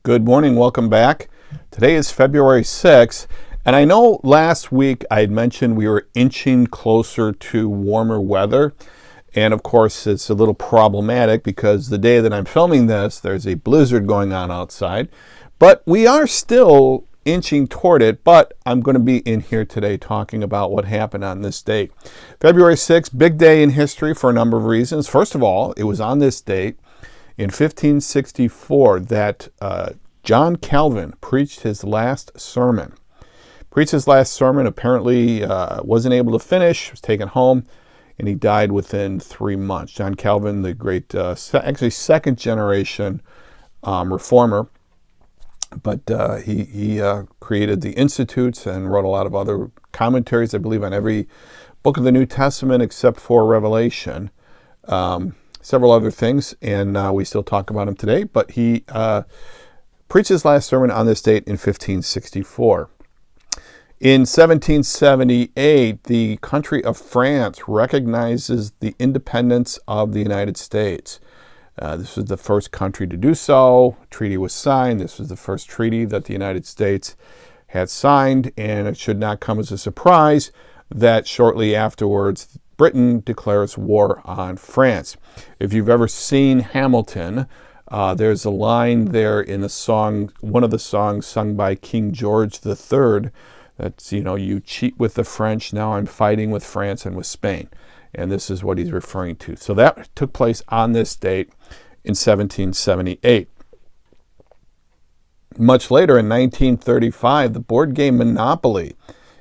Good morning, welcome back. Today is February 6th, and I know last week I had mentioned we were inching closer to warmer weather, and of course it's a little problematic because the day that I'm filming this, there's a blizzard going on outside, but we are still inching toward it, but I'm going to be in here today talking about what happened on this date. February 6th, big day in history for a number of reasons. First of all, it was on this date in 1564 that John Calvin preached his last sermon. Apparently wasn't able to finish, was taken home, and he died within 3 months. John Calvin, the great, actually second generation reformer, but he created the Institutes and wrote a lot of other commentaries, I believe, on every book of the New Testament except for Revelation. Several other things, and we still talk about him today, but he preached his last sermon on this date in 1564. In 1778, the country of France recognizes the independence of the United States. This was the first country to do so. A treaty was signed. This was the first treaty that the United States had signed, and it should not come as a surprise that shortly afterwards Britain declares war on France. If you've ever seen Hamilton, there's a line there in the song, one of the songs sung by King George III, that's, you cheat with the French, now I'm fighting with France and with Spain. And this is what he's referring to. So that took place on this date in 1778. Much later, in 1935, the board game Monopoly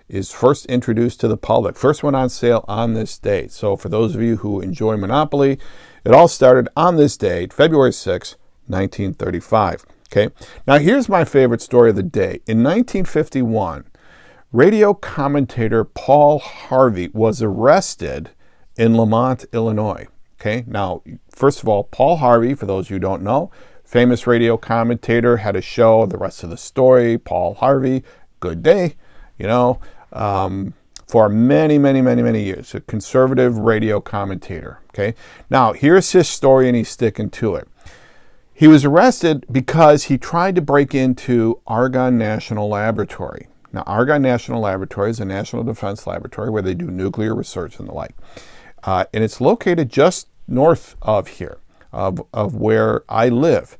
is first introduced to the public. First one on sale on this date. So for those of you who enjoy Monopoly, it all started on this date, February 6, 1935. Okay. Now here's my favorite story of the day. In 1951, radio commentator Paul Harvey was arrested in Lamont, Illinois. Okay. Now, first of all, Paul Harvey, for those of you who don't know, famous radio commentator, had a show, The Rest of the Story, Paul Harvey, good day, for many years, a conservative radio commentator. Okay. Now, here's his story, and he's sticking to it. He was arrested because he tried to break into Argonne National Laboratory. Now, Argonne National Laboratory is a national defense laboratory where they do nuclear research and the like. And it's located just north of here, of where I live.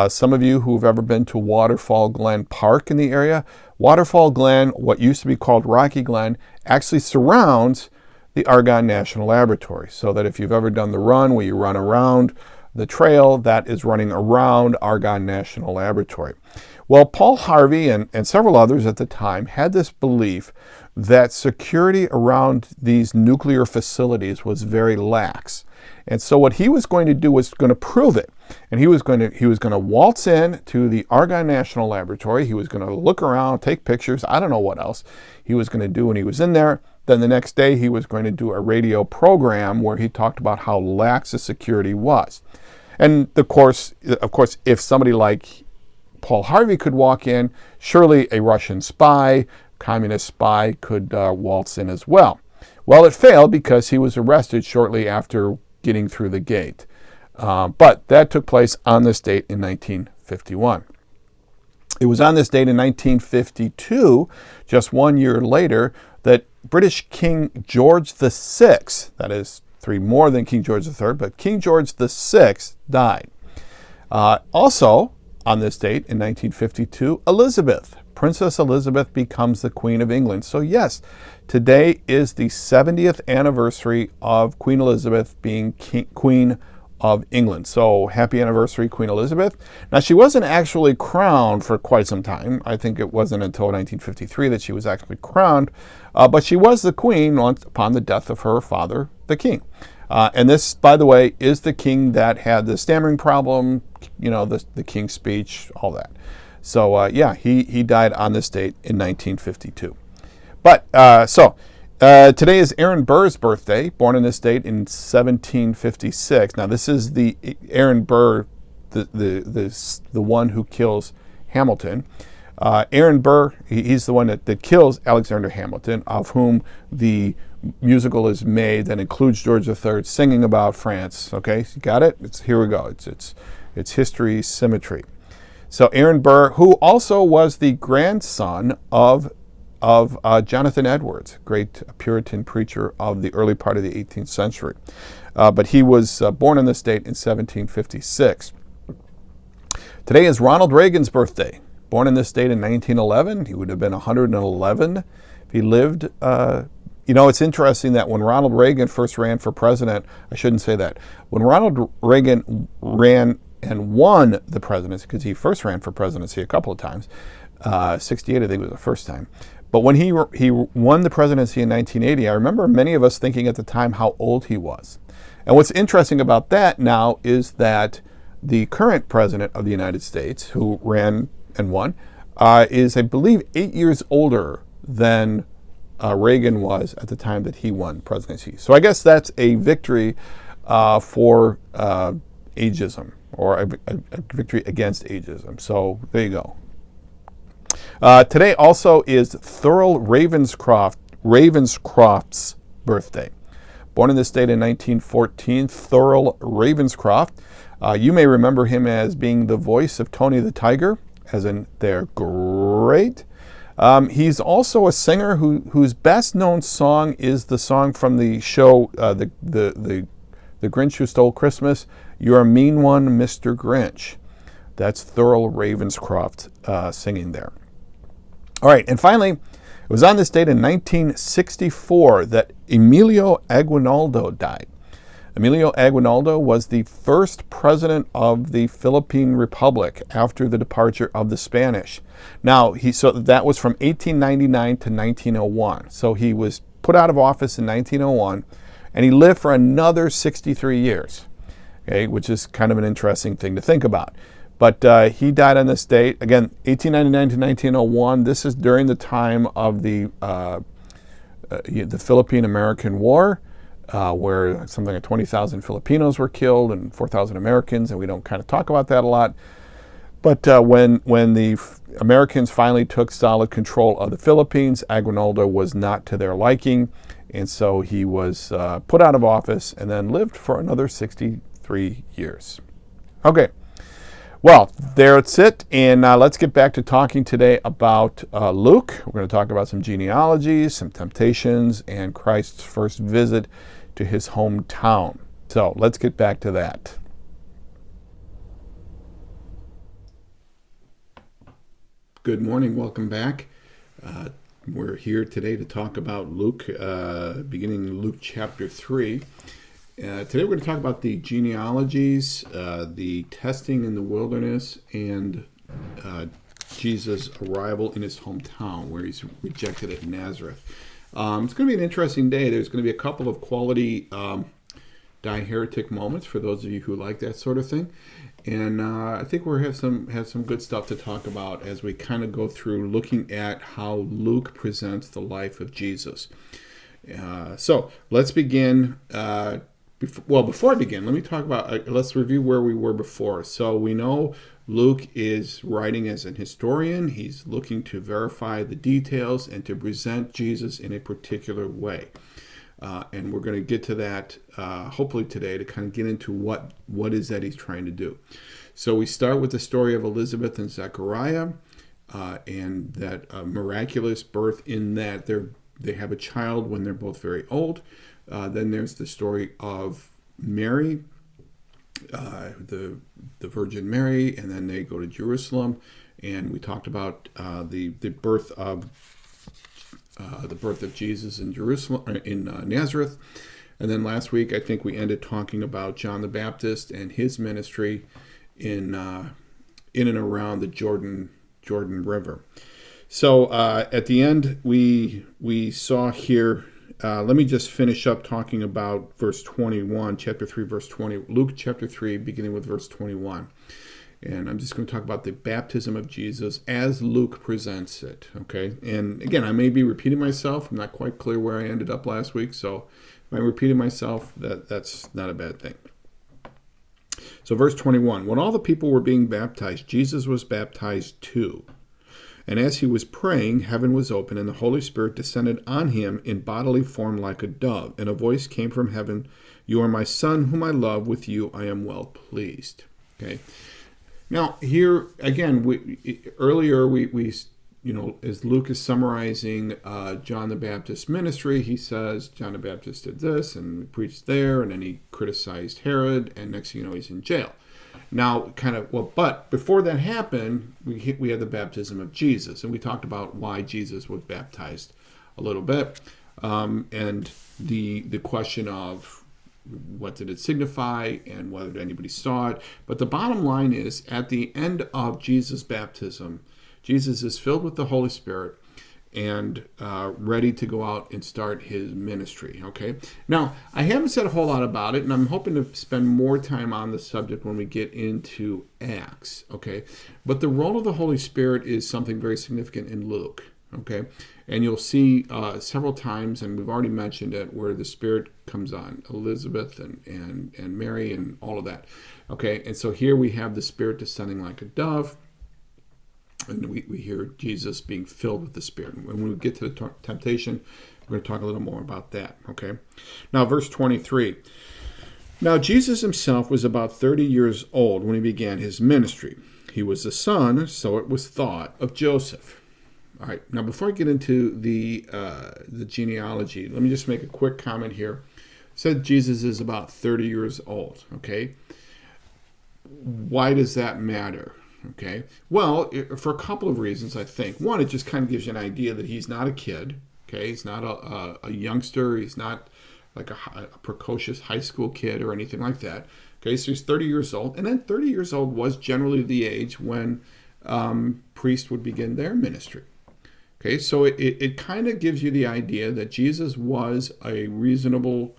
Some of you who've ever been to Waterfall Glen Park in the area, Waterfall Glen, what used to be called Rocky Glen, actually surrounds the Argonne National Laboratory. So that if you've ever done the run where you run around the trail, that is running around Argonne National Laboratory. Well, Paul Harvey and several others at the time had this belief that security around these nuclear facilities was very lax. And so what he was going to do was going to prove it. And he was going to waltz in to the Argonne National Laboratory. He was going to look around, take pictures. I don't know what else he was going to do when he was in there. Then the next day he was going to do a radio program where he talked about how lax the security was. And of course, if somebody like Paul Harvey could walk in, surely a Russian spy, communist spy could waltz in as well. Well, it failed because he was arrested shortly after getting through the gate. But that took place on this date in 1951. It was on this date in 1952, just 1 year later, that British King George VI, that is 3 more than King George III, but King George VI died. Also, on this date in 1952, Princess Elizabeth becomes the Queen of England. So yes, today is the 70th anniversary of Queen Elizabeth being Queen of England. So happy anniversary, Queen Elizabeth. Now, she wasn't actually crowned for quite some time. I think it wasn't until 1953 that she was actually crowned, but she was the queen upon the death of her father, the king. And this, by the way, is the king that had the stammering problem, the King's Speech, all that. So yeah, he died on this date in 1952. But today is Aaron Burr's birthday, born on this date in 1756. Now, this is the Aaron Burr, the one who kills Hamilton. Aaron Burr, he's the one that kills Alexander Hamilton, of whom the musical is made that includes George III singing about France. Okay, you got it? Here we go. It's history symmetry. So Aaron Burr, who also was the grandson of Jonathan Edwards, great Puritan preacher of the early part of the 18th century. But he was born in this state in 1756. Today is Ronald Reagan's birthday. Born in this state in 1911. He would have been 111 if he lived. It's interesting that when Ronald Reagan first ran for president, I shouldn't say that. When Ronald Reagan ran and won the presidency, because he first ran for presidency a couple of times, 68 I think was the first time. But when he won the presidency in 1980, I remember many of us thinking at the time how old he was. And what's interesting about that now is that the current president of the United States, who ran and won, is, I believe, 8 years older than Reagan was at the time that he won presidency. So I guess that's a victory for ageism, or a victory against ageism. So there you go. Today also is Thurl Ravenscroft's birthday. Born in this state in 1914, Thurl Ravenscroft. You may remember him as being the voice of Tony the Tiger, as in they're great. He's also a singer whose best known song is the song from the show the Grinch Who Stole Christmas, You're a Mean One, Mr. Grinch. That's Thurl Ravenscroft singing there. All right, and finally, it was on this date in 1964 that Emilio Aguinaldo died. Emilio Aguinaldo was the first president of the Philippine Republic after the departure of the Spanish. Now, so that was from 1899 to 1901. So he was put out of office in 1901, and he lived for another 63 years, okay, which is kind of an interesting thing to think about. But he died on this date, again, 1899 to 1901. This is during the time of the Philippine-American War, where something like 20,000 Filipinos were killed and 4,000 Americans, and we don't kind of talk about that a lot. But when the Americans finally took solid control of the Philippines, Aguinaldo was not to their liking, and so he was put out of office and then lived for another 63 years. Okay. Well, that's it, and let's get back to talking today about Luke. We're going to talk about some genealogies, some temptations, and Christ's first visit to his hometown. So let's get back to that. Good morning, welcome back. We're here today to talk about Luke, beginning Luke chapter 3. Today we're going to talk about the genealogies, the testing in the wilderness, and Jesus' arrival in his hometown where he's rejected at Nazareth. It's going to be an interesting day. There's going to be a couple of quality die heretic moments for those of you who like that sort of thing. And I think we'll have some good stuff to talk about as we kind of go through looking at how Luke presents the life of Jesus. So let's begin. Before I begin, let me talk about, let's review where we were before. So we know Luke is writing as an historian. He's looking to verify the details and to present Jesus in a particular way. And we're going to get to that hopefully today to kind of get into what is that he's trying to do. So we start with the story of Elizabeth and Zechariah and that miraculous birth in that they have a child when they're both very old. Then there's the story of Mary, the Virgin Mary, and then they go to Jerusalem, and we talked about the birth of Jesus in Jerusalem, in Nazareth, and then last week I think we ended talking about John the Baptist and his ministry in and around the Jordan River. So at the end we saw here. Let me just finish up talking about verse 21, chapter 3, verse 20, Luke chapter 3, beginning with verse 21. And I'm just going to talk about the baptism of Jesus as Luke presents it, okay? And again, I may be repeating myself. I'm not quite clear where I ended up last week, so if I'm repeating myself, that's not a bad thing. So verse 21, when all the people were being baptized, Jesus was baptized too. And as he was praying, heaven was open, and the Holy Spirit descended on him in bodily form like a dove. And a voice came from heaven, "You are my Son, whom I love. With you I am well pleased." Okay. Now, here again, earlier we as Luke is summarizing John the Baptist's ministry, he says John the Baptist did this and preached there, and then he criticized Herod, and next thing you know, he's in jail. Now, but before that happened, we had the baptism of Jesus, and we talked about why Jesus was baptized a little bit, and the question of what did it signify and whether anybody saw it. But the bottom line is, at the end of Jesus' baptism, Jesus is filled with the Holy Spirit and ready to go out and start his ministry. Okay. Now, I haven't said a whole lot about it, and I'm hoping to spend more time on the subject when we get into Acts. Okay. But the role of the Holy Spirit is something very significant in Luke. Okay. And you'll see several times, and we've already mentioned it, where the Spirit comes on Elizabeth and Mary and all of that. Okay. And so here we have the Spirit descending like a dove. And we hear Jesus being filled with the Spirit. And when we get to the temptation, we're going to talk a little more about that. Okay. Now, verse 23. Now, Jesus himself was about 30 years old when he began his ministry. He was the son, so it was thought, of Joseph. All right. Now, before I get into the genealogy, let me just make a quick comment here. It said Jesus is about 30 years old. Okay. Why does that matter? Okay. Well, for a couple of reasons, I think. One, it just kind of gives you an idea that he's not a kid. Okay. He's not a youngster. He's not like a precocious high school kid or anything like that. Okay. So he's 30 years old. And then 30 years old was generally the age when priests would begin their ministry. Okay. So it kind of gives you the idea that Jesus was of a reasonable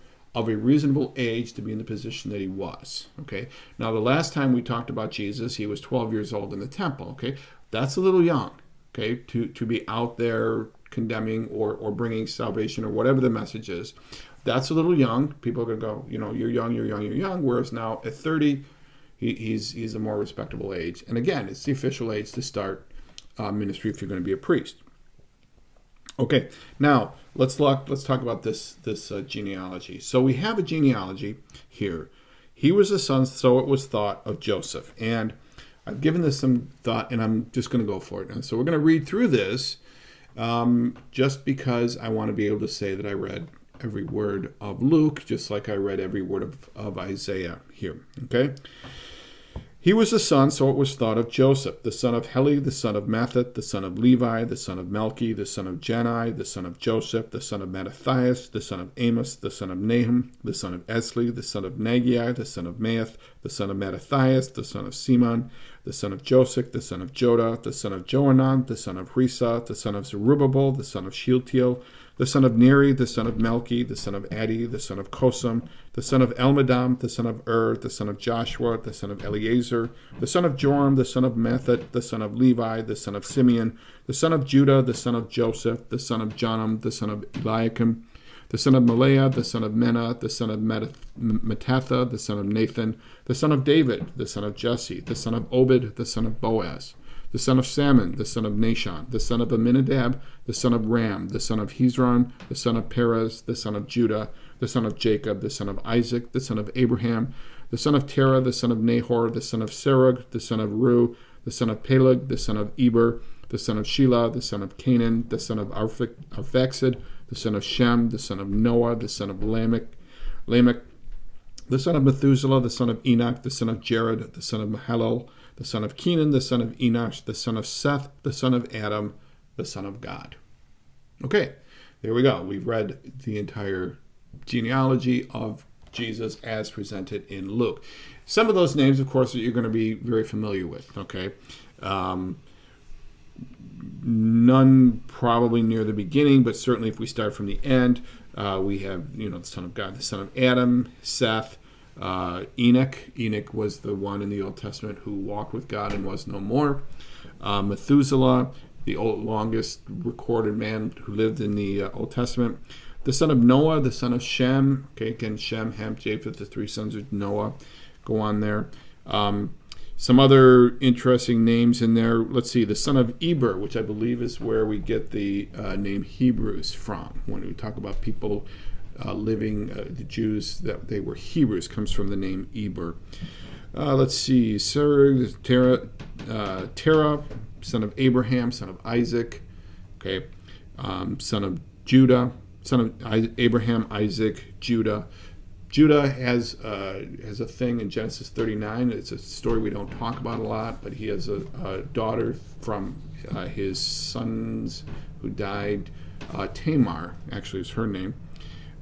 age to be in the position that he was. Okay. Now, the last time we talked about Jesus, he was 12 years old in the temple. Okay. That's a little young. Okay. To be out there condemning or bringing salvation or whatever the message is. That's a little young. People are going to go, you're young, you're young, you're young. Whereas now at 30, he's a more respectable age. And again, it's the official age to start ministry if you're going to be a priest. Okay, now let's talk about this genealogy. So we have a genealogy here. He was the son, so it was thought, of Joseph. And I've given this some thought, and I'm just going to go for it. And so we're going to read through this just because I want to be able to say that I read every word of Luke, just like I read every word of Isaiah here. Okay? He was the son, so it was thought, of Joseph, the son of Heli, the son of Matthat, the son of Levi, the son of Melchi, the son of Jani, the son of Joseph, the son of Mattathias, the son of Amos, the son of Nahum, the son of Esli, the son of Nagai, the son of Maath, the son of Mattathias, the son of Simon, the son of Joseph, the son of Joda, the son of Johanan, the son of Risa, the son of Zerubbabel, the son of Shealtiel, the son of Neri, the son of Melchi, the son of Addi, the son of Kosam, the son of Elmadam, the son of the son of Joshua, the son of Eleazar, the son of Joram, the son of Matthat, the son of Levi, the son of Simeon, the son of Judah, the son of Joseph, the son of Jonam, the son of Eliakim, the son of Maleah, the son of Menah, the son of Mattatha, the son of Nathan, the son of David, the son of Jesse, the son of Obed, the son of Boaz, the son of Salmon, the son of Nashon, the son of Amminadab, the son of Ram, the son of Hezron, the son of Perez, the son of Judah, the son of Jacob, the son of Isaac, the son of Abraham, the son of Terah, the son of Nahor, the son of Serug, the son of Ru, the son of Peleg, the son of Eber, the son of Shelah, the son of Canaan, the son of Arphaxad, the son of Shem, the son of Noah, the son of Lamech, the son of Methuselah, the son of Enoch, the son of Jared, the son of Mahalalel, the son of Kenan, the son of Enosh, the son of Seth, the son of Adam, the son of God. Okay, there we go. We've read the entire genealogy of Jesus as presented in Luke. Some of those names, of course, that you're going to be very familiar with, okay? None probably near the beginning, but certainly if we start from the end, we have, the son of God, the son of Adam, Seth, Enoch. Enoch was the one in the Old Testament who walked with God and was no more. Methuselah, the longest recorded man who lived in the Old Testament. The son of Noah, the son of Shem. Okay, again, Shem, Ham, Japheth, the three sons of Noah. Go on there. Some other interesting names in there. Let's see, the son of Eber, which I believe is where we get the name Hebrews from. When we talk about people living, the Jews, that they were Hebrews, comes from the name Eber. Let's see. Terah, son of Abraham, son of Isaac. Okay, son of Judah, son of Abraham, Isaac, Judah. Judah has a thing in Genesis 39. It's a story we don't talk about a lot, but he has a daughter from his sons who died. Tamar, actually, is her name.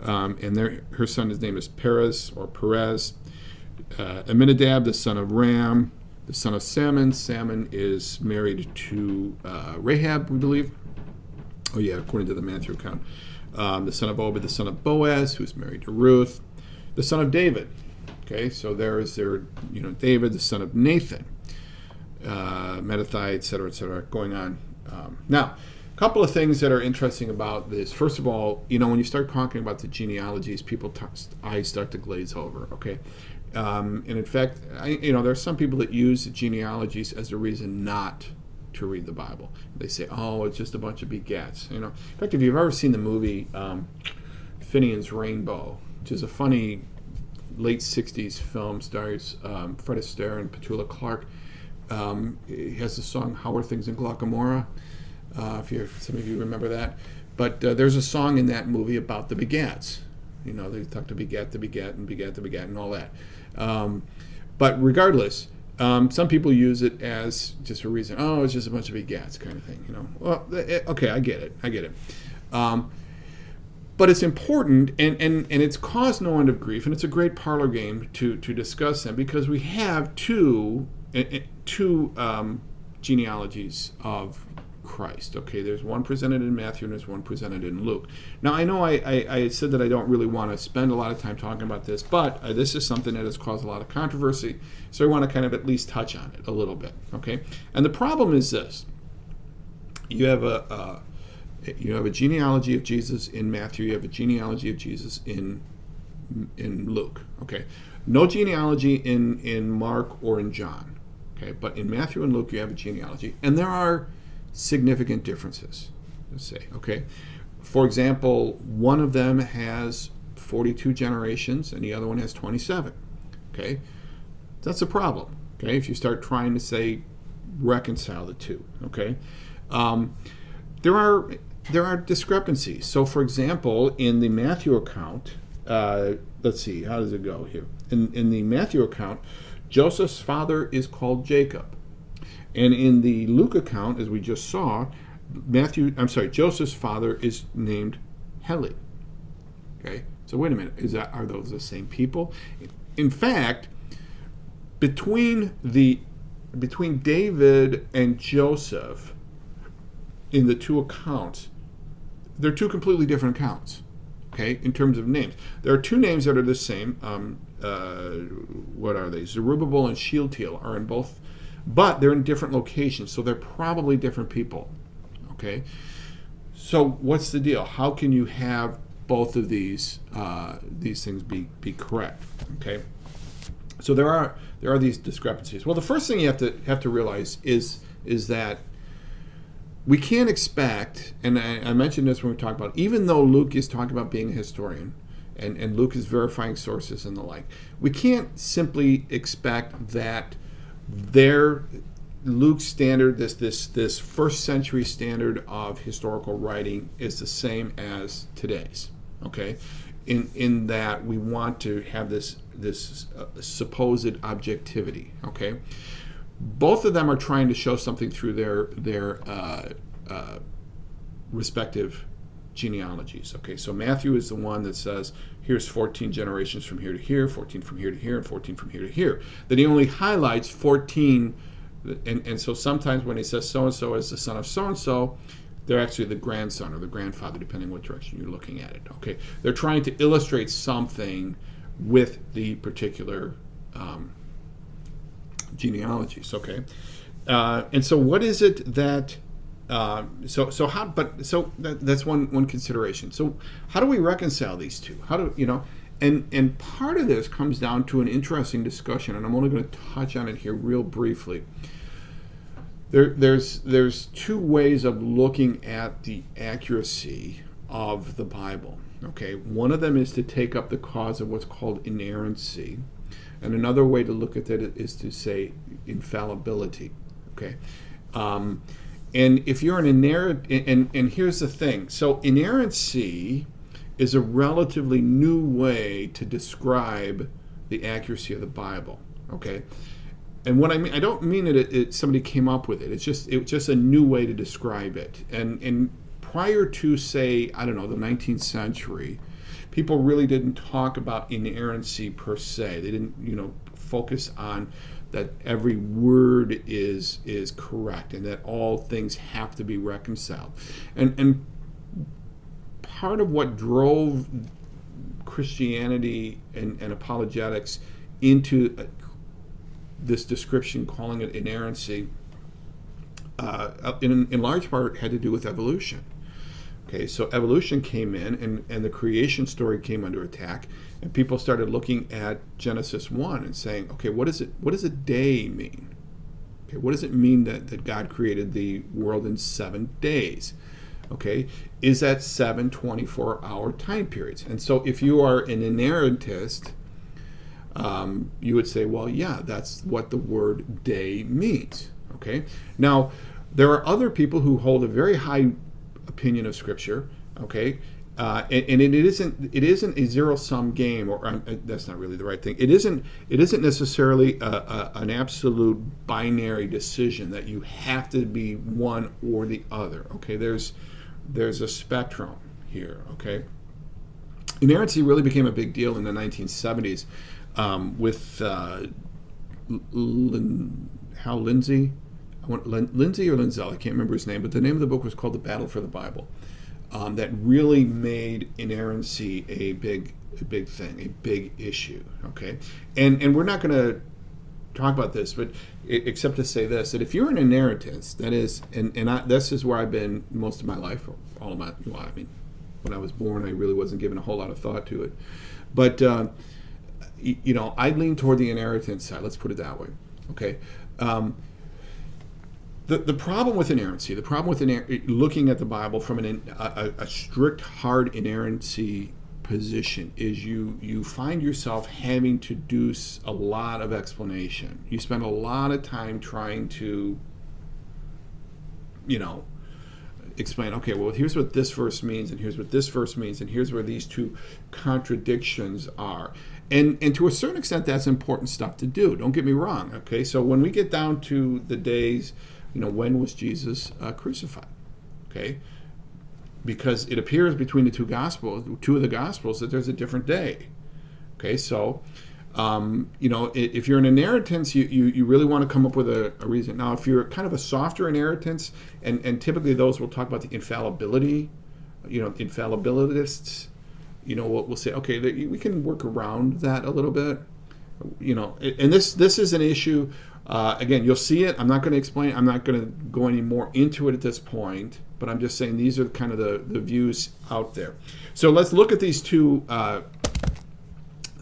And her son's name is Perez or Perez. Aminadab, the son of Ram, the son of Salmon. Salmon is married to Rahab, we believe. Oh, yeah, according to the Matthew account. The son of Obed, the son of Boaz, who's married to Ruth. The son of David. Okay, so David, the son of Nathan, Methathai, et cetera, going on. Now, a couple of things that are interesting about this. First of all, when you start talking about the genealogies, people's eyes start to glaze over. Okay, and in fact, there are some people that use the genealogies as a reason not to read the Bible. They say, "Oh, it's just a bunch of begats." In fact, if you've ever seen the movie Finian's Rainbow, which is a funny late '60s film, stars Fred Astaire and Petula Clark. He has the song "How Are Things in Glaucomora?" If some of you remember that. But there's a song in that movie about the begats. They talk to begat, and all that. But regardless, some people use it as just a reason. Oh, it's just a bunch of begats kind of thing. Well, okay, I get it. But it's important, and it's caused no end of grief, and it's a great parlor game to discuss them, because we have two genealogies of Christ. Okay, there's one presented in Matthew and there's one presented in Luke. Now, I know I said that I don't really want to spend a lot of time talking about this, but this is something that has caused a lot of controversy, so I want to kind of at least touch on it a little bit. Okay, and the problem is this: you have a genealogy of Jesus in Matthew. You have a genealogy of Jesus in Luke. Okay, no genealogy in Mark or in John. Okay, but in Matthew and Luke you have a genealogy, and there are significant differences. Let's say, okay, for example, one of them has 42 generations, and the other one has 27. Okay, that's a problem. Okay, if you start trying to say reconcile the two. Okay, there are discrepancies. So, for example, in the Matthew account, let's see, how does it go here? In the Matthew account, Joseph's father is called Jacob. And in the Luke account, as we just saw, Joseph's father is named Heli. Okay, so wait a minute, are those the same people? In fact, between David and Joseph, in the two accounts, they're two completely different accounts. Okay, in terms of names, there are two names that are the same. What are they? Zerubbabel and Shealtiel are in both, but they're in different locations, so they're probably different people. Okay, so what's the deal? How can you have both of these things be correct? Okay, so there are these discrepancies. Well, the first thing you have to realize is that we can't expect, and I mentioned this when we talked about, even though Luke is talking about being a historian, and Luke is verifying sources and the like, we can't simply expect that Luke's standard, this first century standard of historical writing, is the same as today's. Okay, in that we want to have this supposed objectivity. Okay. Both of them are trying to show something through their respective genealogies. Okay, so Matthew is the one that says, here's 14 generations from here to here, 14 from here to here, and 14 from here to here. Then he only highlights 14, and so sometimes when he says so-and-so is the son of so-and-so, they're actually the grandson or the grandfather, depending what direction you're looking at it. Okay, they're trying to illustrate something with the particular genealogies. Okay, and so what is it that that's one consideration. So how do we reconcile these two? How do and part of this comes down to an interesting discussion, and I'm only going to touch on it here real briefly. There's two ways of looking at the accuracy of the Bible. Okay, one of them is to take up the cause of what's called inerrancy. And another way to look at it is to say infallibility. Okay. And if you're an inerrant, and here's the thing. So inerrancy is a relatively new way to describe the accuracy of the Bible. Okay. And what I mean, I don't mean it somebody came up with it. It's just a new way to describe it. And prior to, say, I don't know, the 19th century, people really didn't talk about inerrancy per se. They didn't, focus on that every word is correct and that all things have to be reconciled. And part of what drove Christianity and apologetics into this description, calling it inerrancy, in large part had to do with evolution. Okay, so evolution came in, and the creation story came under attack, and people started looking at Genesis 1 and saying, okay, what does a day mean? Okay, what does it mean that God created the world in 7 days? Okay, is that 7 24-hour time periods? And so if you are an inerrantist, you would say, well, yeah, that's what the word day means. Okay, now there are other people who hold a very high opinion of Scripture. Okay, and it isn't a zero-sum game, or that's not really the right thing. It isn't necessarily an absolute binary decision that you have to be one or the other. Okay, there's a spectrum here. Okay, inerrancy really became a big deal in the 1970s. With Hal Lindsey, Lindsey or Lindsell, I can't remember his name, but the name of the book was called The Battle for the Bible. That really made inerrancy a big thing, a big issue. Okay, and we're not going to talk about this, but except to say this: that if you're an inerrantist, that is, this is where I've been most of my life, all of my. Well, I mean, when I was born, I really wasn't giving a whole lot of thought to it, but. I lean toward the inerrant side. Let's put it that way. Okay. The problem with inerrancy, looking at the Bible from a strict, hard inerrancy position, is you find yourself having to do a lot of explanation. You spend a lot of time trying to, explain, okay, well, here's what this verse means, and here's what this verse means, and here's where these two contradictions are. And to a certain extent, that's important stuff to do. Don't get me wrong, okay? So when we get down to the days, when was Jesus crucified, okay? Because it appears between two of the Gospels, that there's a different day, okay? So, if you're an inerrantist, you really want to come up with a reason. Now, if you're kind of a softer inerrantist, and typically those will talk about the infallibility, infallibilists, we'll say, okay, we can work around that a little bit, and this is an issue. Again, you'll see it. I'm not going to explain. I'm not going to go any more into it at this point, but I'm just saying these are kind of the views out there. So let's look at these two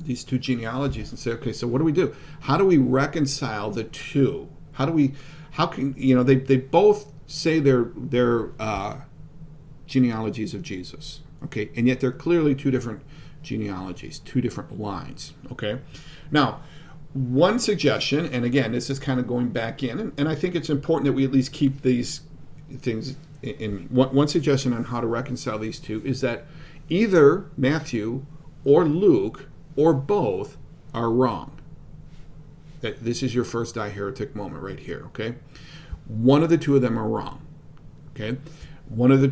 genealogies and say, okay, so what do we do? How do we reconcile the two? They both say they're genealogies of Jesus. Okay, and yet they're clearly two different genealogies, two different lines. Okay, now one suggestion, and again, this is kind of going back in, and I think it's important that we at least keep these things in. One suggestion on how to reconcile these two is that either Matthew or Luke or both are wrong. This is your first die heretic moment right here. Okay, one of the two of them are wrong. Okay. One of the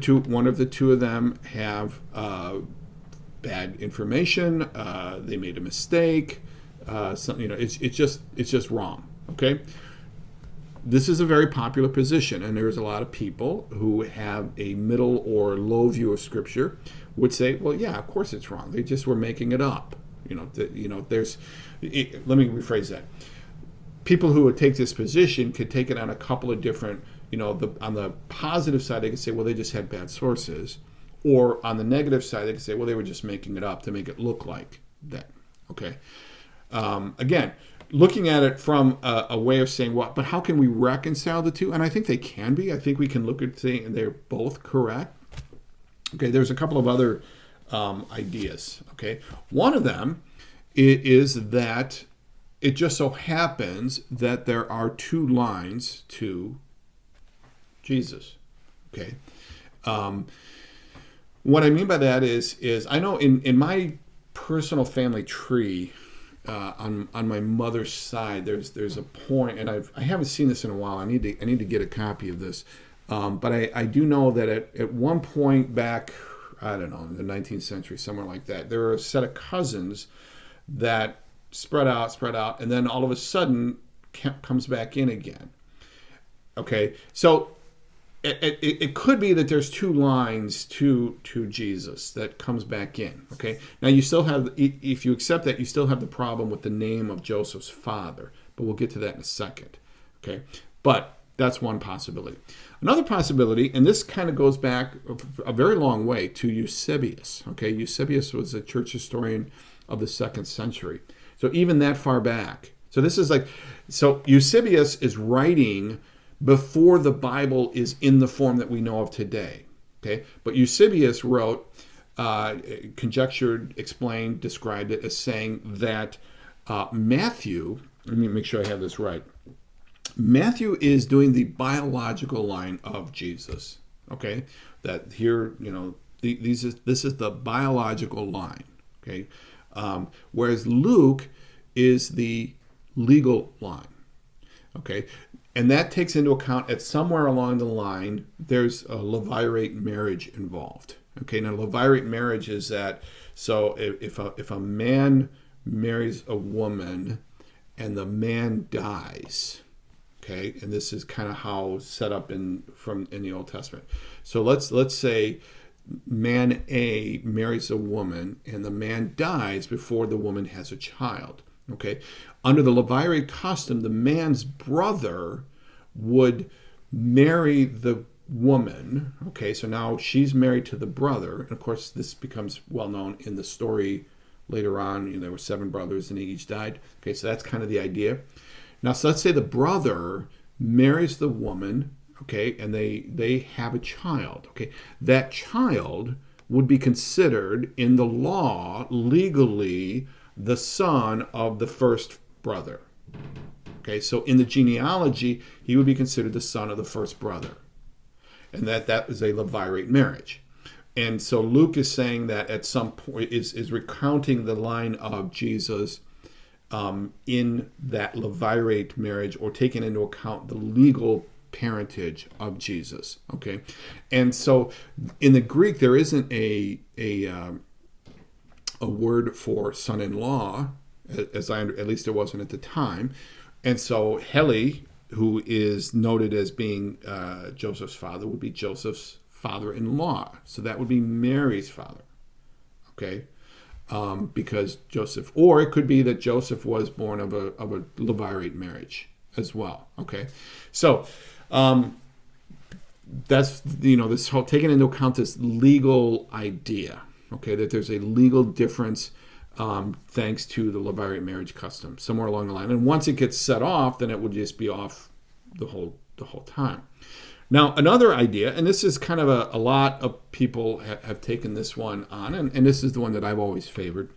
two of them have bad information. They made a mistake. It's just wrong. Okay. This is a very popular position, and there's a lot of people who have a middle or low view of Scripture would say, well, yeah, of course it's wrong. They just were making it up. Let me rephrase that. People who would take this position could take it on a couple of different. On the positive side, they could say, well, they just had bad sources. Or on the negative side, they could say, well, they were just making it up to make it look like that. Okay. Again, looking at it from a way of saying, well, but how can we reconcile the two? And I think they can be. I think we can look at saying they're both correct. Okay, there's a couple of other ideas. Okay. One of them is that it just so happens that there are two lines to Jesus. Okay. What I mean by that is I know in my personal family tree, on my mother's side, there's a point, and I haven't seen this in a while. I need to get a copy of this, but I do know that at one point back, I don't know, in the 19th century, somewhere like that, there were a set of cousins that spread out, and then all of a sudden comes back in again. Okay, so it could be that there's two lines to Jesus that comes back in. Okay, now you still have, if you accept that, you still have the problem with the name of Joseph's father, but we'll get to that in a second. Okay, but that's one possibility. Another possibility, and this kind of goes back a very long way, to Eusebius. Okay, Eusebius was a church historian of the 2nd century. So even that far back. So this is like, so Eusebius is writing before the Bible is in the form that we know of today. Okay, but Eusebius wrote, conjectured, explained, described it as saying that Matthew, let me make sure I have this right. Matthew is doing the biological line of Jesus. Okay, that here, this is the biological line. Okay, whereas Luke is the legal line. Okay, and that takes into account at somewhere along the line there's a levirate marriage involved. Okay, now levirate marriage is that, so if a man marries a woman and the man dies. Okay, and this is kind of how set up in the Old Testament. So let's say man A marries a woman and the man dies before the woman has a child. Okay, under the levirate custom, the man's brother would marry the woman. Okay, so now she's married to the brother, and of course this becomes well known in the story later on. There were 7 brothers and they each died. Okay, so that's kind of the idea. Now, so let's say the brother marries the woman, okay, and they have a child, okay. That child would be considered in the law, legally, the son of the first brother. Okay, so in the genealogy, he would be considered the son of the first brother. And that is a levirate marriage. And so Luke is saying that at some point, is recounting the line of Jesus in that levirate marriage, or taking into account the legal parentage of Jesus. Okay, and so in the Greek there isn't a word for son-in-law, at least there wasn't at the time, and so Heli, who is noted as being Joseph's father, would be Joseph's father-in-law. So that would be Mary's father. Okay. Because Joseph, or it could be that Joseph was born of a levirate marriage as well. Okay, so that's this whole taking into account this legal idea. Okay, that there's a legal difference thanks to the levirate marriage custom somewhere along the line, and once it gets set off, then it would just be off the whole time. Now, another idea, and this is kind of a lot of people have taken this one on, and this is the one that I've always favored,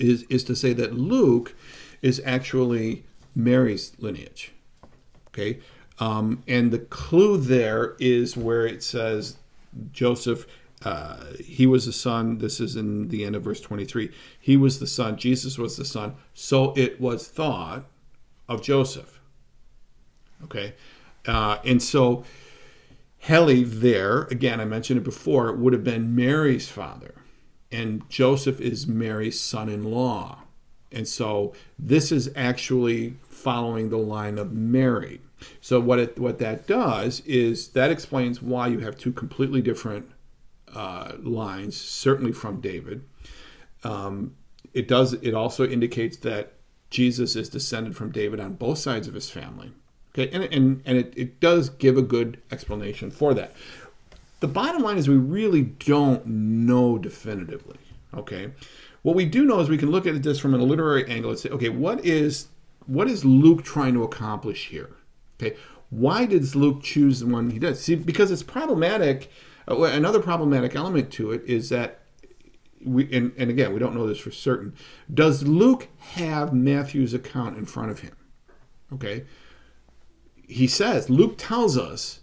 is to say that Luke is actually Mary's lineage. Okay, and the clue there is where it says Joseph, he was the son. This is in the end of verse 23. He was the son. Jesus was the son. So it was thought of Joseph. Okay. And so Heli there, again, I mentioned it before, it would have been Mary's father. And Joseph is Mary's son-in-law. And so this is actually following the line of Mary. So what that does is that explains why you have two completely different lines, certainly from David. It also indicates that Jesus is descended from David on both sides of his family. Okay, and it does give a good explanation for that. The bottom line is we really don't know definitively. Okay, what we do know is we can look at this from a literary angle and say, okay, what is Luke trying to accomplish here? Okay, why did Luke choose the one he did? See, because it's problematic. Another problematic element to it is that and again, we don't know this for certain. Does Luke have Matthew's account in front of him? Okay. He says, Luke tells us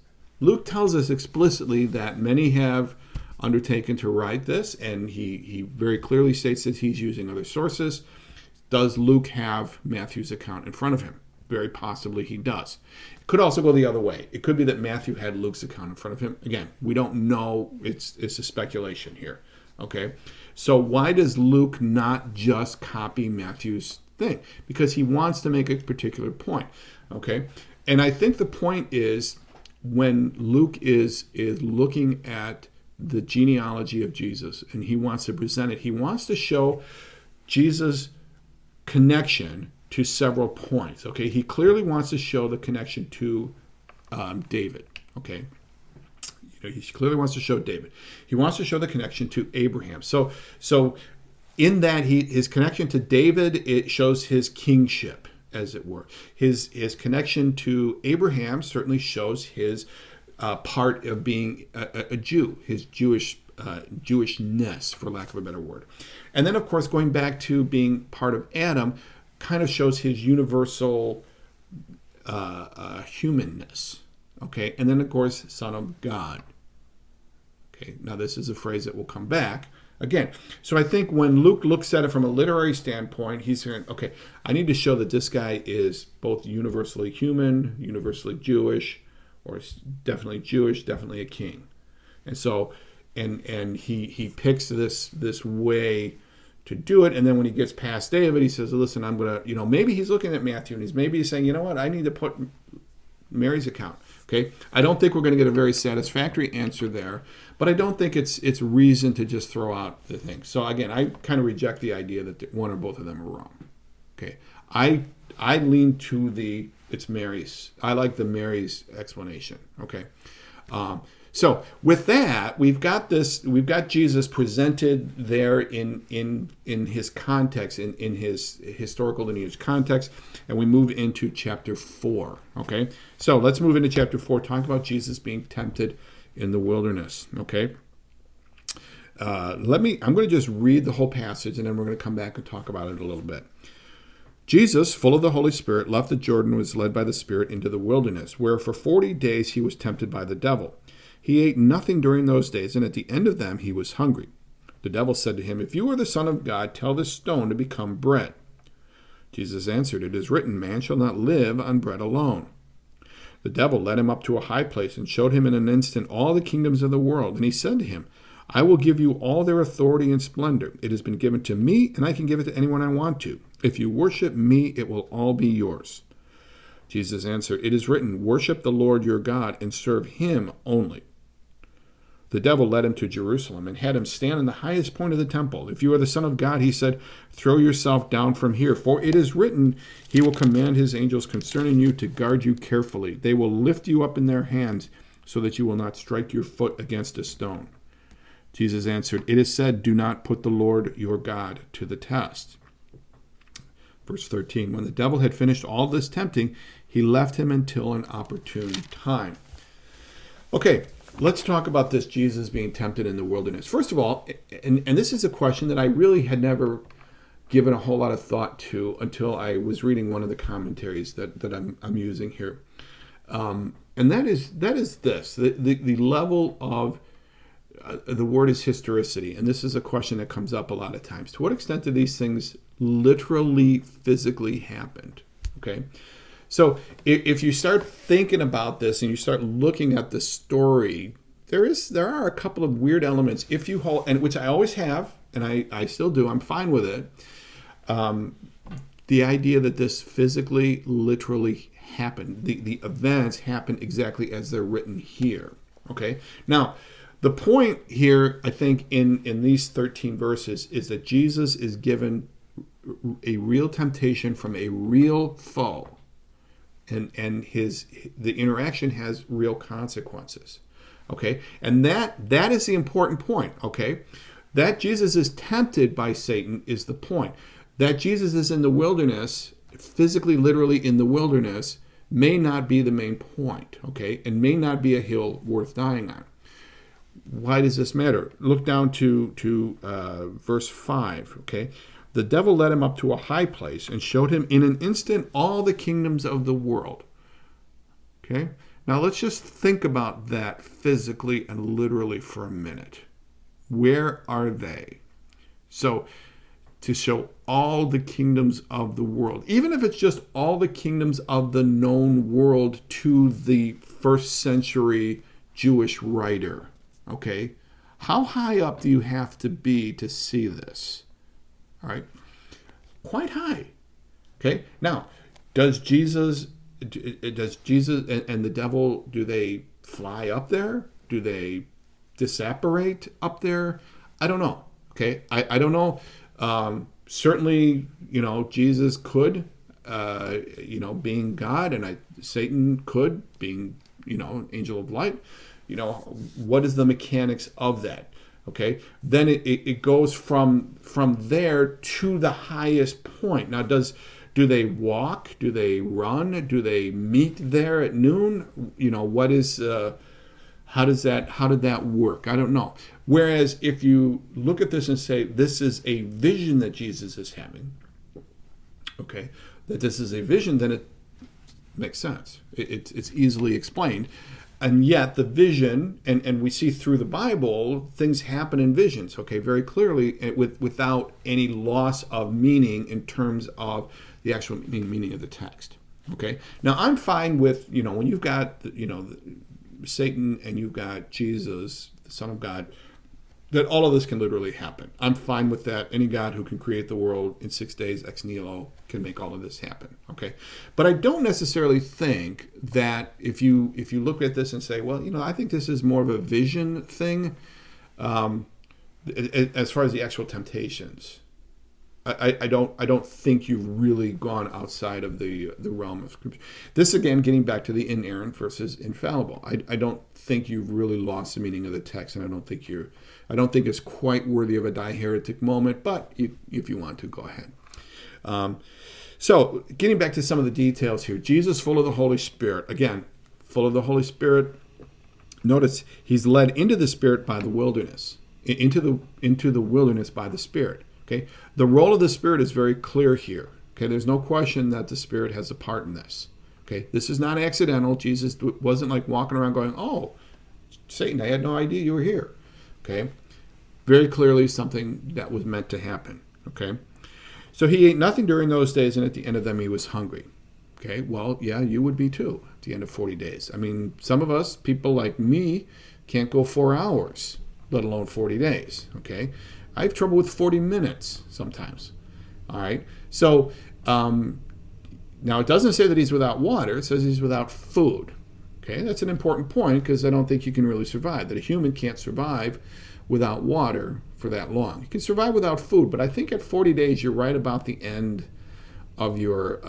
explicitly that many have undertaken to write this, and he very clearly states that he's using other sources. Does Luke have Matthew's account in front of him? Very possibly he does. It could also go the other way. It could be that Matthew had Luke's account in front of him. Again, we don't know. It's a speculation here. Okay? So why does Luke not just copy Matthew's thing? Because he wants to make a particular point. Okay? And I think the point is when Luke is looking at the genealogy of Jesus and he wants to present it, he wants to show Jesus' connection to several points. Okay, he clearly wants to show the connection to David. Okay, he clearly wants to show David. He wants to show the connection to Abraham. So in that his connection to David, it shows his kingship, as it were. His connection to Abraham certainly shows his part of being a Jew, his Jewishness, for lack of a better word. And then, of course, going back to being part of Adam, kind of shows his universal humanness. Okay, and then, of course, Son of God. Okay, now this is a phrase that will come back again. So I think when Luke looks at it from a literary standpoint, he's saying, okay, I need to show that this guy is both universally human, universally Jewish, or definitely Jewish, definitely a king. And so, and he picks this way to do it. And then when he gets past David, he says, listen, I'm going to, maybe he's looking at Matthew and he's saying, you know what, I need to put Mary's account. Okay, I don't think we're going to get a very satisfactory answer there, but I don't think it's reason to just throw out the thing. So again, I kind of reject the idea that one or both of them are wrong. Okay, I lean to it's Mary's. I like the Mary's explanation. Okay, so with that, we've got Jesus presented there in his context, in his historical lineage context, and we move into chapter 4. Okay, so let's move into chapter 4, talk about Jesus being tempted in the wilderness. Okay, I'm going to just read the whole passage, and then we're going to come back and talk about it a little bit. Jesus, full of the Holy Spirit, left the Jordan and was led by the Spirit into the wilderness, where for 40 days he was tempted by the devil. He ate nothing during those days, and at the end of them he was hungry. The devil said to him, "If you are the Son of God, tell this stone to become bread." Jesus answered, "It is written, man shall not live on bread alone." The devil led him up to a high place and showed him in an instant all the kingdoms of the world. And he said to him, "I will give you all their authority and splendor. It has been given to me, and I can give it to anyone I want to. If you worship me, it will all be yours." Jesus answered, "It is written, worship the Lord your God and serve him only." The devil led him to Jerusalem and had him stand on the highest point of the temple. "If you are the Son of God," he said, "throw yourself down from here. For it is written, he will command his angels concerning you to guard you carefully. They will lift you up in their hands so that you will not strike your foot against a stone." Jesus answered, "It is said, do not put the Lord your God to the test." Verse 13, when the devil had finished all this tempting, he left him until an opportune time. Okay, let's talk about this Jesus being tempted in the wilderness. First of all, and this is a question that I really had never given a whole lot of thought to until I was reading one of the commentaries that I'm using here. And that is this, the level of, the word is historicity, and this is a question that comes up a lot of times. To what extent do these things literally, physically happened? Okay, so if you start thinking about this and you start looking at the story, there are a couple of weird elements. If you hold, and which I always have, and I still do, I'm fine with it. The idea that this physically, literally happened, the events happened exactly as they're written here. Okay, now the point here, I think, in these 13 verses is that Jesus is given a real temptation from a real foe, and the interaction has real consequences. Okay, and that is the important point. Okay, that Jesus is tempted by Satan is the point. That Jesus is in the wilderness, physically, literally in the wilderness, may not be the main point. Okay, and may not be a hill worth dying on. why does this matter? Look down to verse 5, okay? The devil led him up to a high place and showed him in an instant all the kingdoms of the world. Okay? Now let's just think about that physically and literally for a minute. Where are they? So, to show all the kingdoms of the world, even if it's just all the kingdoms of the known world to the first century Jewish writer, okay? How high up do you have to be to see this? All right, quite high. Okay, now, does Jesus and the devil, do they fly up there? Do they disapparate up there? I don't know. Okay, I don't know. Certainly, Jesus could, being God, and Satan could, being, angel of light. What is the mechanics of that? Okay, then it goes from there to the highest point. Now, do they walk? Do they run? Do they meet there at noon? What is how did that work? I don't know. Whereas if you look at this and say this is a vision that Jesus is having, okay, that this is a vision, then it makes sense. It's easily explained. And yet the vision, and we see through the Bible, things happen in visions, okay, very clearly, without any loss of meaning in terms of the actual meaning of the text, okay? Now, I'm fine with, when you've got, Satan and you've got Jesus, the Son of God, that all of this can literally happen. I'm fine with that. Any God who can create the world in 6 days, ex nihilo, can make all of this happen. Okay, but I don't necessarily think that if you look at this and say, well, I think this is more of a vision thing, as far as the actual temptations. I don't think you've really gone outside of the realm of Scripture. This, again, getting back to the inerrant versus infallible. I don't think you've really lost the meaning of the text, and I don't think it's quite worthy of a diheretic moment, but if you want to, go ahead. So, getting back to some of the details here. Jesus, full of the Holy Spirit. Again, full of the Holy Spirit. Notice he's led into the Spirit by the wilderness. Into the wilderness by the Spirit. Okay, the role of the Spirit is very clear here. Okay, there's no question that the Spirit has a part in this. Okay, this is not accidental. Jesus wasn't like walking around going, "Oh, Satan, I had no idea you were here." Okay, very clearly something that was meant to happen. Okay, so he ate nothing during those days, and at the end of them he was hungry. Okay, well, yeah, you would be too at the end of 40 days. I mean, some of us, people like me, can't go 4 hours, let alone 40 days. Okay. I have trouble with 40 minutes sometimes. All right. So now it doesn't say that he's without water. It says he's without food. Okay. That's an important point because I don't think you can really survive. That a human can't survive without water for that long. You can survive without food, but I think at 40 days you're right about the end of your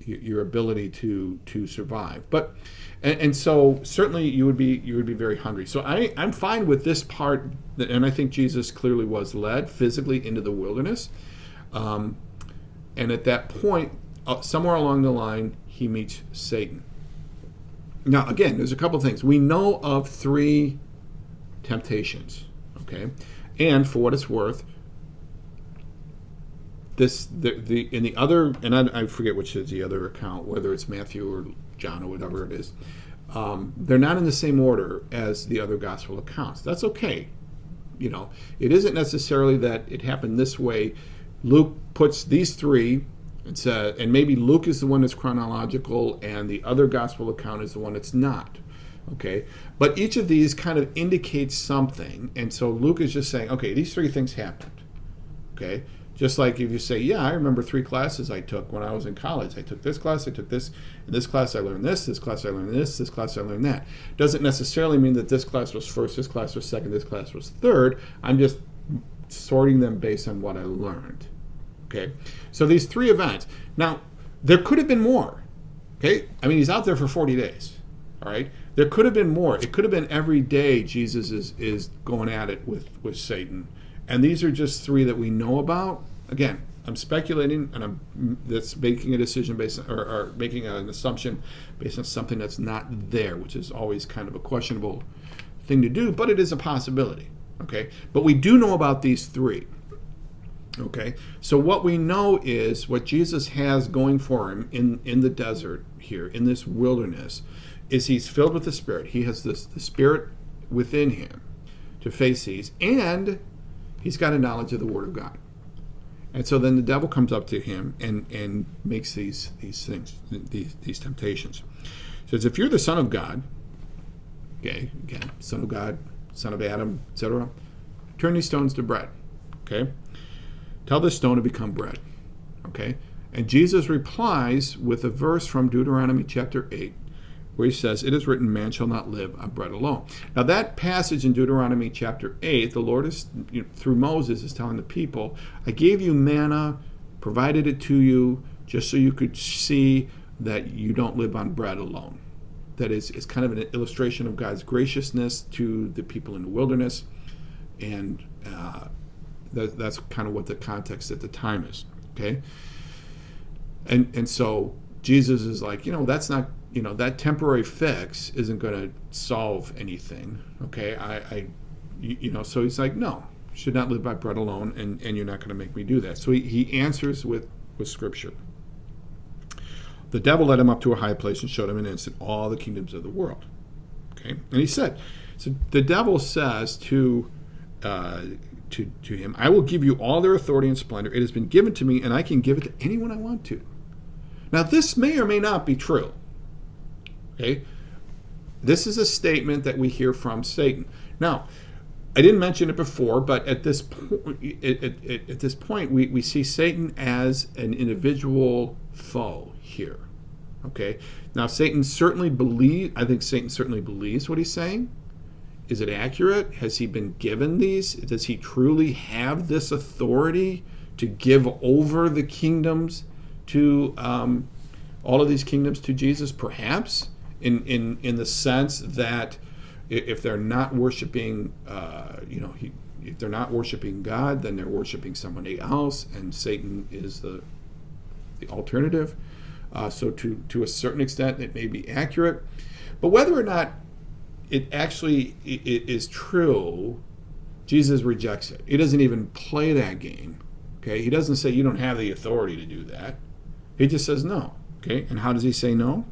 ability to survive. But and so certainly you would be very hungry. So I'm fine with this part, and I think Jesus clearly was led physically into the wilderness, and at that point, somewhere along the line, he meets Satan. Now again, there's a couple things we know of. 3 temptations. Okay, and for what it's worth, in the other, and I forget which is the other account, whether it's Matthew or John or whatever it is, they're not in the same order as the other gospel accounts. That's okay. It isn't necessarily that it happened this way. Luke puts these 3, and maybe Luke is the one that's chronological, and the other gospel account is the one that's not. Okay, but each of these kind of indicates something, and so Luke is just saying, okay, these 3 things happened. Okay. Just like if you say, yeah, I remember 3 classes I took when I was in college. I took this class, I took this. In this class I learned this class I learned this class I learned that. Doesn't necessarily mean that this class was first, this class was second, this class was third. I'm just sorting them based on what I learned. Okay? So these 3 events. Now, there could have been more. Okay? I mean, he's out there for 40 days. All right? There could have been more. It could have been every day Jesus is going at it with Satan. And these are just 3 that we know about. Again, I'm speculating, and that's making a decision based on, or making an assumption based on something that's not there, which is always kind of a questionable thing to do, but it is a possibility. Okay, but we do know about these three. Okay, so what we know is what Jesus has going for him in the desert here, in this wilderness, is he's filled with the Spirit. He has the Spirit within him to face these, and he's got a knowledge of the Word of God. And so then the devil comes up to him and makes these things, these temptations. He says, if you're the Son of God, okay, again, Son of God, Son of Adam, etc., turn these stones to bread. Okay? Tell this stone to become bread. Okay? And Jesus replies with a verse from Deuteronomy chapter 8, where he says, it is written, man shall not live on bread alone. Now that passage in Deuteronomy chapter 8, the Lord is, through Moses, is telling the people, I gave you manna, provided it to you, just so you could see that you don't live on bread alone. That is, it's kind of an illustration of God's graciousness to the people in the wilderness, and that's kind of what the context at the time is. Okay, and so Jesus is like, that's not, that temporary fix isn't going to solve anything. Okay, so he's like, no, should not live by bread alone, and you're not going to make me do that. So he answers with Scripture. The devil led him up to a high place and showed him in an instant all the kingdoms of the world. Okay, and he said, so the devil says to him, I will give you all their authority and splendor. It has been given to me, and I can give it to anyone I want to. Now, this may or may not be true. Okay, this is a statement that we hear from Satan. Now, I didn't mention it before, but at this point, we see Satan as an individual foe here. Okay, now Satan certainly believes what he's saying. Is it accurate? Has he been given these? Does he truly have this authority to give over the kingdoms to all of these kingdoms to Jesus? Perhaps in the sense that if they're not worshiping, if they're not worshiping God, then they're worshiping somebody else, and Satan is the alternative. So to a certain extent, it may be accurate, but whether or not it actually is true, Jesus rejects it. He doesn't even play that game. Okay, he doesn't say you don't have the authority to do that. He just says no. Okay, and how does he say no?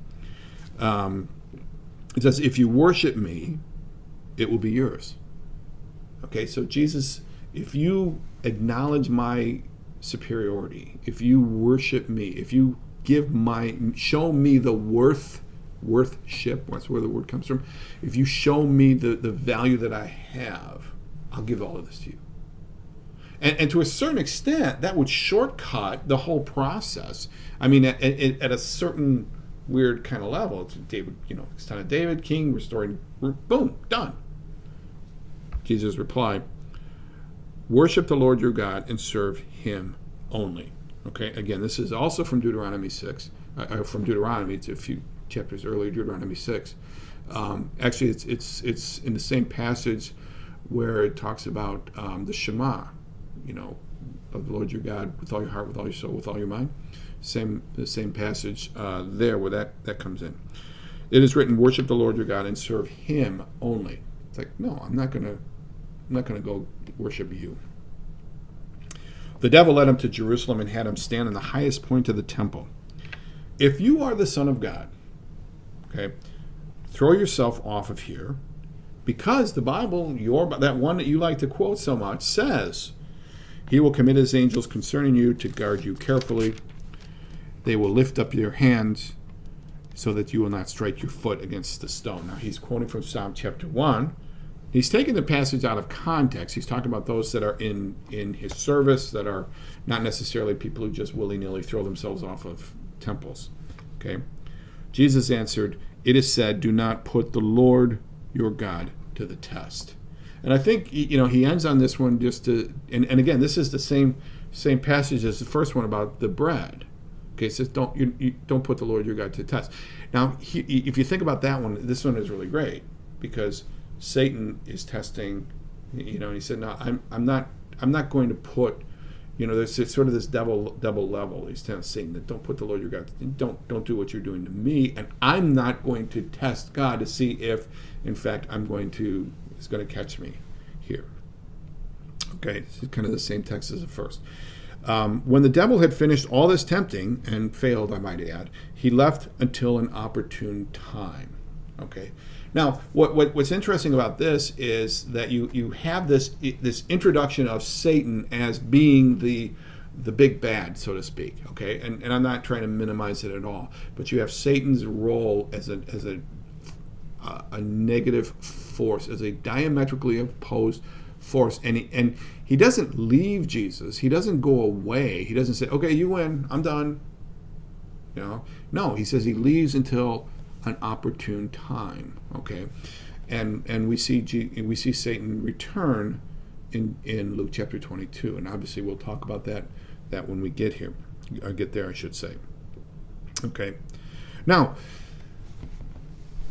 It says, if you worship me, it will be yours. Okay, so Jesus, if you acknowledge my superiority, if you worship me, if you show me the worthship, that's where the word comes from. If you show me the value that I have, I'll give all of this to you. And to a certain extent, that would shortcut the whole process. I mean, at a certain weird kind of level, it's David, it's time of David, king, restoring, boom, done. Jesus replied, worship the Lord your God and serve him only. Okay, again, this is also from Deuteronomy 6, from Deuteronomy, it's a few chapters earlier, Deuteronomy 6. Actually, it's in the same passage where it talks about the Shema, of the Lord your God with all your heart, with all your soul, with all your mind. The same passage there where that comes in. It is written, worship the Lord your God and serve him only. It's like, no, I'm not gonna go worship you. The devil led him to Jerusalem and had him stand on the highest point of the temple. If you are the Son of God, okay, throw yourself off of here, because the Bible, that one that you like to quote so much, says, he will commit his angels concerning you to guard you carefully. They will lift up your hands so that you will not strike your foot against the stone. Now, he's quoting from Psalm chapter 1. He's taking the passage out of context. He's talking about those that are in his service, that are not necessarily people who just willy-nilly throw themselves off of temples. Okay? Jesus answered, it is said, do not put the Lord your God to the test. And I think, he ends on this one just to, and again, this is the same passage as the first one about the bread. Okay, it says don't put the Lord your God to the test. Now, if you think about that one, this one is really great, because Satan is testing, and he said, no, I'm not going to put, there's sort of this double level. He's telling Satan that don't put the Lord your God, don't do what you're doing to me, and I'm not going to test God to see if, in fact, I'm going to is going to catch me here. Okay, this is kind of the same text as the first. When the devil had finished all this tempting, and failed, I might add, he left until an opportune time. Okay. Now, what's interesting about this is that you have this introduction of Satan as being the big bad, so to speak. Okay, and I'm not trying to minimize it at all, but you have Satan's role as a negative force, as a diametrically opposed force, and he doesn't leave Jesus. He doesn't go away. He doesn't say, "Okay, you win. I'm done." No. He says he leaves until an opportune time. Okay, and we see Satan return in Luke chapter 22, and obviously we'll talk about that when we get here, or get there, I should say. Okay, now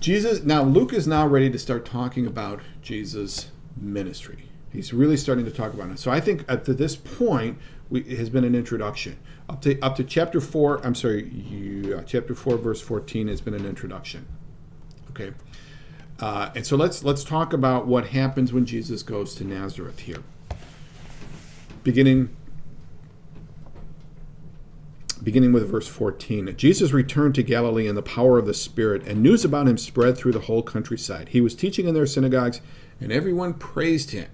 Luke is now ready to start talking about Jesus' ministry. He's really starting to talk about it. So I think up to this point, it has been an introduction. Up to chapter 4, chapter 4, verse 14 has been an introduction. Okay, and so let's talk about what happens when Jesus goes to Nazareth here. Beginning with verse 14. Jesus returned to Galilee in the power of the Spirit, and news about him spread through the whole countryside. He was teaching in their synagogues, and everyone praised him.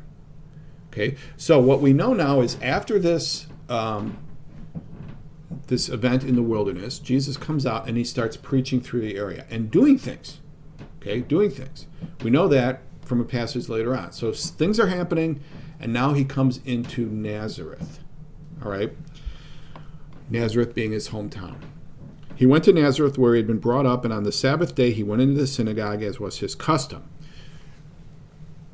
Okay, so what we know now is after this this event in the wilderness, Jesus comes out and he starts preaching through the area and doing things. Okay, doing things. We know that from a passage later on. So things are happening, and now he comes into Nazareth. All right, Nazareth being his hometown. He went to Nazareth where he had been brought up, and on the Sabbath day he went into the synagogue as was his custom.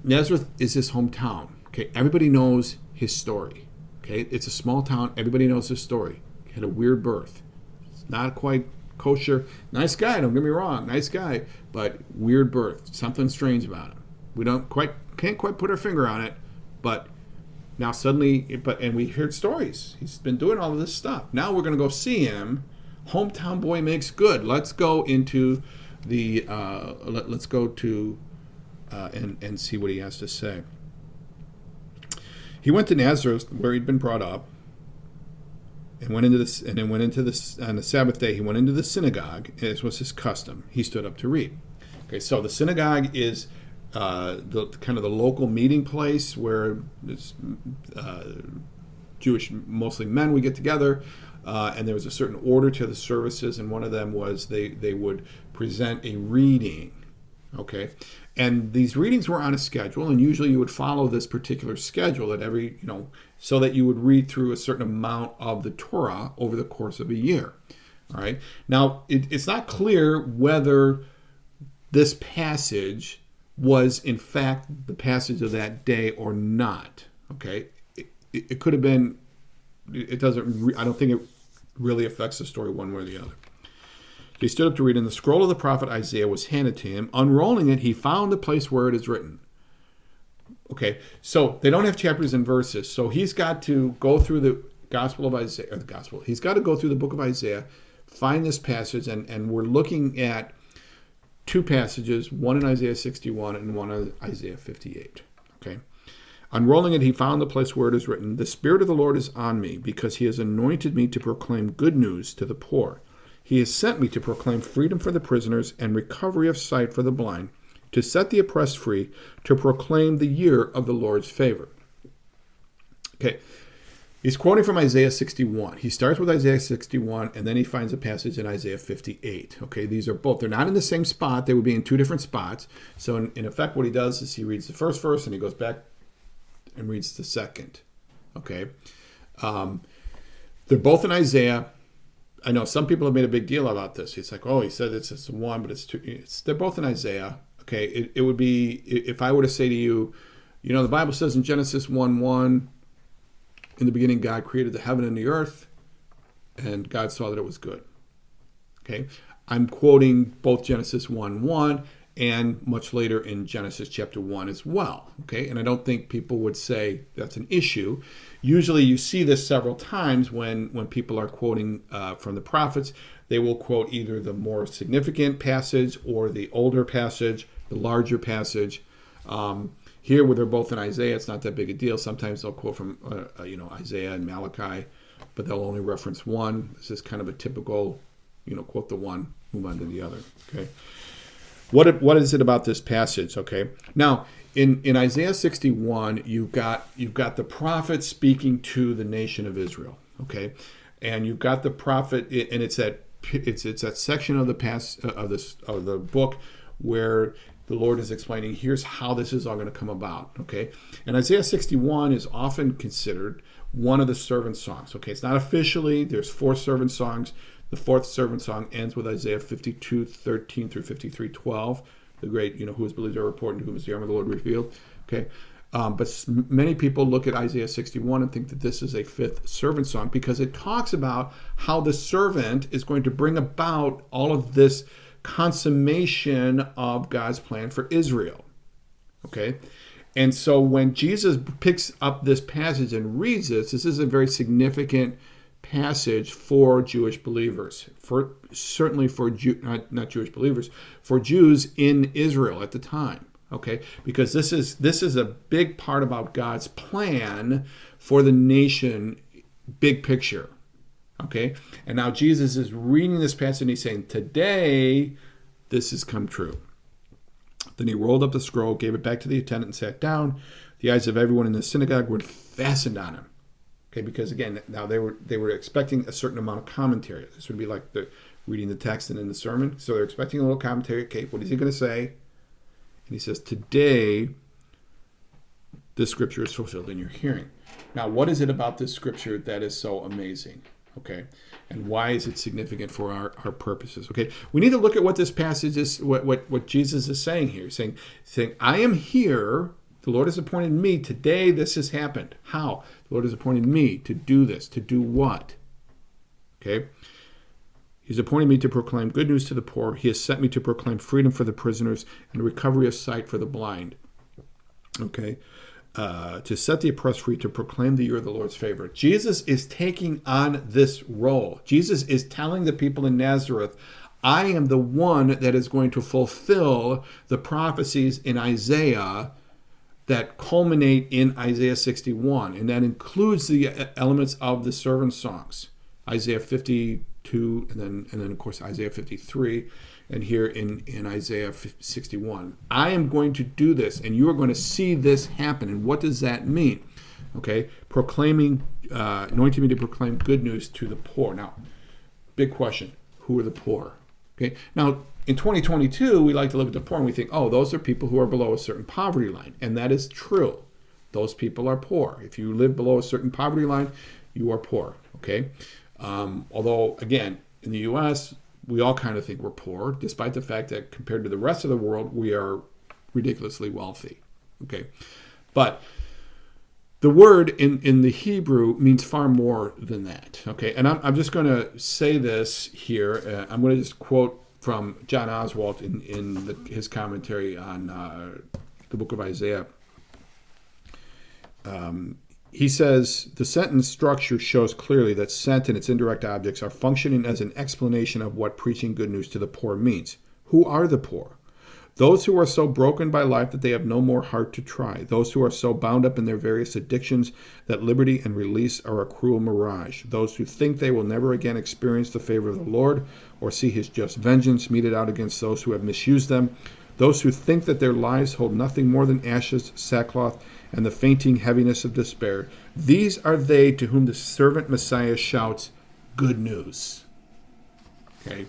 Nazareth is his hometown. Okay, everybody knows his story. Okay, it's a small town. Everybody knows his story. He had a weird birth. It's not quite kosher. Nice guy, don't get me wrong. Nice guy, but weird birth. Something strange about him. We can't quite put our finger on it, but now suddenly, and we heard stories. He's been doing all of this stuff. Now we're going to go see him. Hometown boy makes good. Let's go into the. Let's go to and see what he has to say. He went to Nazareth where he'd been brought up, and went into this. And then went into this on the Sabbath day. He went into the synagogue, as was his custom. He stood up to read. Okay, so the synagogue is the kind of the local meeting place where it's Jewish, mostly men, would get together, and there was a certain order to the services, and one of them was they would present a reading. Okay, and these readings were on a schedule, and usually you would follow this particular schedule at every, so that you would read through a certain amount of the Torah over the course of a year. All right, now it's not clear whether this passage was in fact the passage of that day or not. Okay, it could have been. It doesn't. I don't think it really affects the story one way or the other. He stood up to read, and the scroll of the prophet Isaiah was handed to him. Unrolling it, he found the place where it is written. Okay, so they don't have chapters and verses, so he's got to go through the Gospel of Isaiah, or the Gospel. He's got to go through the book of Isaiah, find this passage, and we're looking at two passages, one in Isaiah 61 and one in Isaiah 58. Okay. Unrolling it, he found the place where it is written, "The Spirit of the Lord is on me, because he has anointed me to proclaim good news to the poor. He has sent me to proclaim freedom for the prisoners and recovery of sight for the blind, to set the oppressed free, to proclaim the year of the Lord's favor." Okay. He's quoting from Isaiah 61. He starts with Isaiah 61, and then he finds a passage in Isaiah 58. Okay, these are both. They're not in the same spot. They would be in two different spots. So in effect, what he does is he reads the first verse, and he goes back and reads the second. Okay. They're both in Isaiah. I know some people have made a big deal about this. It's like, oh, he said it's one, but it's two. They're both in Isaiah. Okay, it would be, if I were to say to you, the Bible says in Genesis 1:1, in the beginning, God created the heaven and the earth, and God saw that it was good. Okay, I'm quoting both Genesis 1:1 and much later in Genesis chapter 1 as well. Okay, and I don't think people would say that's an issue. Usually you see this several times when people are quoting from the prophets. They will quote either the more significant passage or the older passage, the larger passage. Here, where they're both in Isaiah, it's not that big a deal. Sometimes they'll quote from Isaiah and Malachi, but they'll only reference one. This is kind of a typical, quote the one, move on to the other. Okay. What is it about this passage? Okay. Now, in Isaiah 61, you've got the prophet speaking to the nation of Israel. Okay, and you've got the prophet, and it's that section of the book where the Lord is explaining, here's how this is all going to come about. Okay, and Isaiah 61 is often considered one of the servant songs. Okay, it's not officially. There's 4 servant songs. The 4th servant song ends with Isaiah 52:13 through 53:12. The great, who is believed to report and who is the arm of the Lord revealed. Okay, but many people look at Isaiah 61 and think that this is a 5th servant song because it talks about how the servant is going to bring about all of this consummation of God's plan for Israel. Okay, and so when Jesus picks up this passage and reads this is a very significant passage for Jewish believers, certainly for not Jewish believers, for Jews in Israel at the time. Okay, because this is a big part about God's plan for the nation, big picture. Okay, and now Jesus is reading this passage and he's saying, today this has come true. Then he rolled up the scroll, gave it back to the attendant, and sat down. The eyes of everyone in the synagogue were fastened on him. Okay, because again, now they were expecting a certain amount of commentary. This would be like reading the text and in the sermon. So they're expecting a little commentary. Okay, what is he going to say? And he says, today, this scripture is fulfilled in your hearing. Now, what is it about this scripture that is so amazing? Okay, and why is it significant for our purposes? Okay, we need to look at what this passage is, what Jesus is saying here. Saying, I am here. The Lord has appointed me. Today this has happened. How? The Lord has appointed me to do this. To do what? Okay. He's appointed me to proclaim good news to the poor. He has sent me to proclaim freedom for the prisoners and recovery of sight for the blind. Okay. To set the oppressed free, to proclaim the year of the Lord's favor. Jesus is taking on this role. Jesus is telling the people in Nazareth, I am the one that is going to fulfill the prophecies in Isaiah that culminate in Isaiah 61, and that includes the elements of the servant songs, Isaiah 52, and then of course Isaiah 53, and here in Isaiah 61. I am going to do this, and you are going to see this happen. And what does that mean? Okay, anointing me to proclaim good news to the poor. Now, big question: who are the poor? Okay, now. In 2022, we like to look at the poor and we think, oh, those are people who are below a certain poverty line. And that is true. Those people are poor. If you live below a certain poverty line, you are poor. Okay. Although, again, in the U.S., we all kind of think we're poor, despite the fact that compared to the rest of the world, we are ridiculously wealthy. Okay. But the word in the Hebrew means far more than that. Okay. And I'm just going to say this here. I'm going to just quote from John Oswalt in his commentary on the book of Isaiah. He says, the sentence structure shows clearly that sent and its indirect objects are functioning as an explanation of what preaching good news to the poor means. Who are the poor? Those who are so broken by life that they have no more heart to try. Those who are so bound up in their various addictions that liberty and release are a cruel mirage. Those who think they will never again experience the favor of the Lord or see his just vengeance meted out against those who have misused them. Those who think that their lives hold nothing more than ashes, sackcloth, and the fainting heaviness of despair. These are they to whom the servant Messiah shouts, good news. Okay,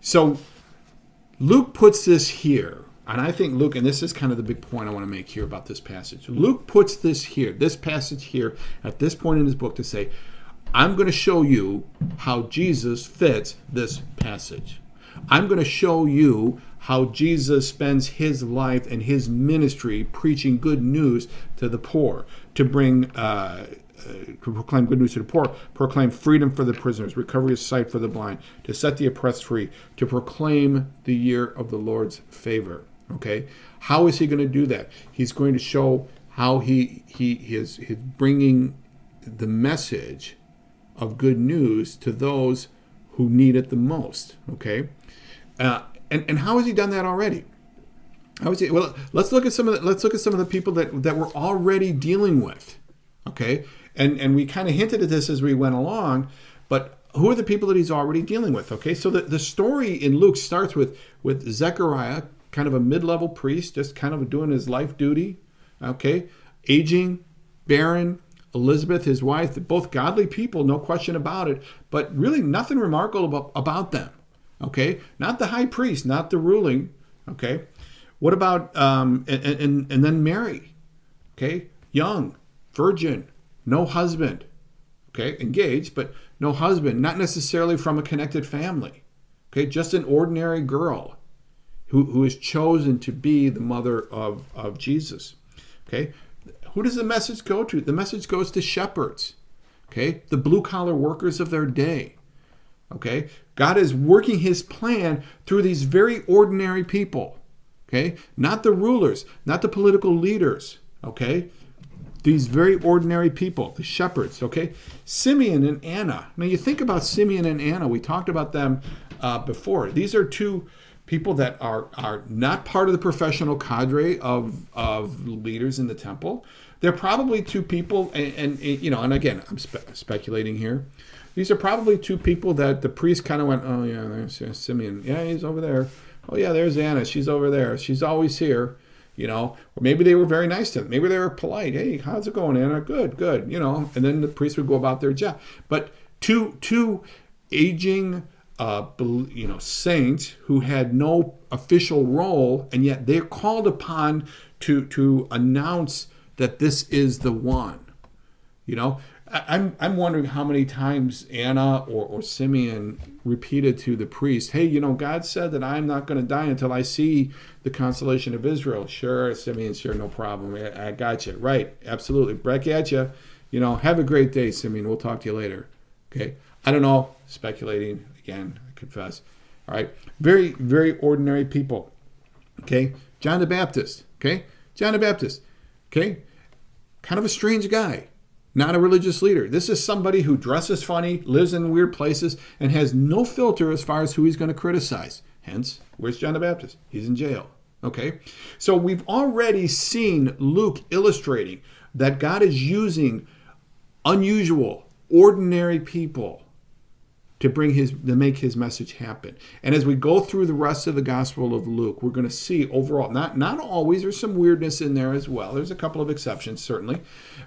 so Luke puts this here, and I think Luke, and this is kind of the big point I want to make here about this passage. Luke puts this passage here, at this point in his book to say, I'm going to show you how Jesus fits this passage. I'm going to show you how Jesus spends his life and his ministry preaching good news to the poor, to proclaim good news to the poor, proclaim freedom for the prisoners, recovery of sight for the blind, to set the oppressed free, to proclaim the year of the Lord's favor. Okay, how is he going to do that? He's going to show how he is bringing the message of good news to those who need it the most. Okay, and how has he done that already? I would say, well, let's look at some of the people that we're already dealing with, okay? And we kind of hinted at this as we went along, but who are the people that he's already dealing with? Okay, so the story in Luke starts with Zechariah, kind of a mid-level priest, just kind of doing his life duty. Okay, aging, barren. Elizabeth, his wife, both godly people, no question about it, but really nothing remarkable about them. Okay, not the high priest, not the ruling. Okay, what about and then Mary? Okay, young, virgin, no husband. Okay, engaged, but no husband, not necessarily from a connected family. Okay, just an ordinary girl who is chosen to be the mother of Jesus. Okay, who does the message go to? The message goes to shepherds. Okay, the blue-collar workers of their day. Okay, God is working his plan through these very ordinary people. Okay, not the rulers, not the political leaders. Okay, these very ordinary people, the shepherds, okay? Simeon and Anna. Now you think about Simeon and Anna. We talked about them before. These are two people that are not part of the professional cadre of leaders in the temple. They're probably two people, and again, I'm speculating here. These are probably two people that the priest kind of went, oh yeah, there's Simeon. Yeah, he's over there. Oh yeah, there's Anna. She's over there. She's always here. Or maybe they were very nice to them. Maybe they were polite. Hey, how's it going, Anna? Good. And then the priest would go about their job. But two aging, saints who had no official role, and yet they're called upon to announce that this is the one. I'm wondering how many times Anna or Simeon repeated to the priest, hey, God said that I'm not going to die until I see the consolation of Israel. Sure, Simeon, sure, no problem. I got you. Right, absolutely. Back at you. Have a great day, Simeon. We'll talk to you later. Okay, I don't know. Speculating, again, I confess. All right, very, very ordinary people. Okay, John the Baptist. Okay, kind of a strange guy. Not a religious leader. This is somebody who dresses funny, lives in weird places, and has no filter as far as who he's going to criticize. Hence, where's John the Baptist? He's in jail. Okay? So we've already seen Luke illustrating that God is using unusual, ordinary people to make his message happen. And as we go through the rest of the Gospel of Luke, we're going to see overall, not always, there's some weirdness in there as well. There's a couple of exceptions, certainly.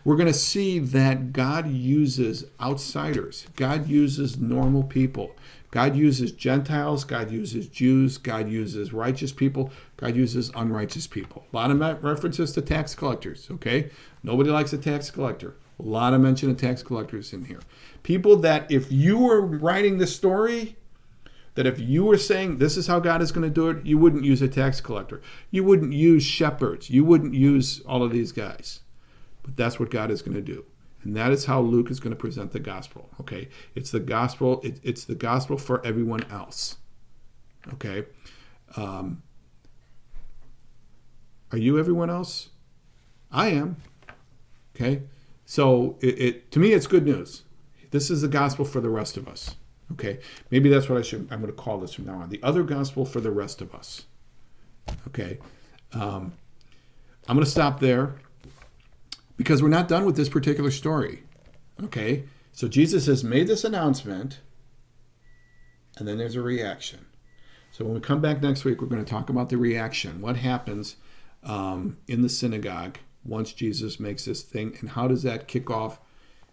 We're going to see that God uses outsiders. God uses normal people. God uses Gentiles. God uses Jews. God uses righteous people. God uses unrighteous people. A lot of references to tax collectors, okay? Nobody likes a tax collector. A lot of mention of tax collectors in here. People that if you were writing the story, that if you were saying this is how God is going to do it, you wouldn't use a tax collector. You wouldn't use shepherds. You wouldn't use all of these guys. But that's what God is going to do. And that is how Luke is going to present the gospel. Okay? It's the gospel. It's the gospel for everyone else. Okay? Are you everyone else? I am. Okay? So to me, it's good news. This is the gospel for the rest of us. Okay, maybe that's what I'm going to call this from now on. The other gospel for the rest of us. Okay, I'm going to stop there because we're not done with this particular story. Okay, so Jesus has made this announcement, and then there's a reaction. So when we come back next week, we're going to talk about the reaction. What happens in the synagogue once Jesus makes this thing, and how does that kick off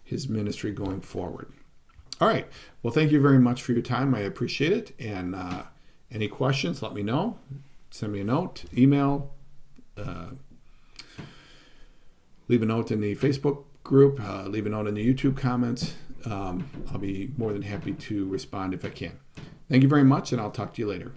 his ministry going forward? All right. Well, thank you very much for your time. I appreciate it. And any questions, let me know. Send me a note, email, leave a note in the Facebook group, leave a note in the YouTube comments. I'll be more than happy to respond if I can. Thank you very much, and I'll talk to you later.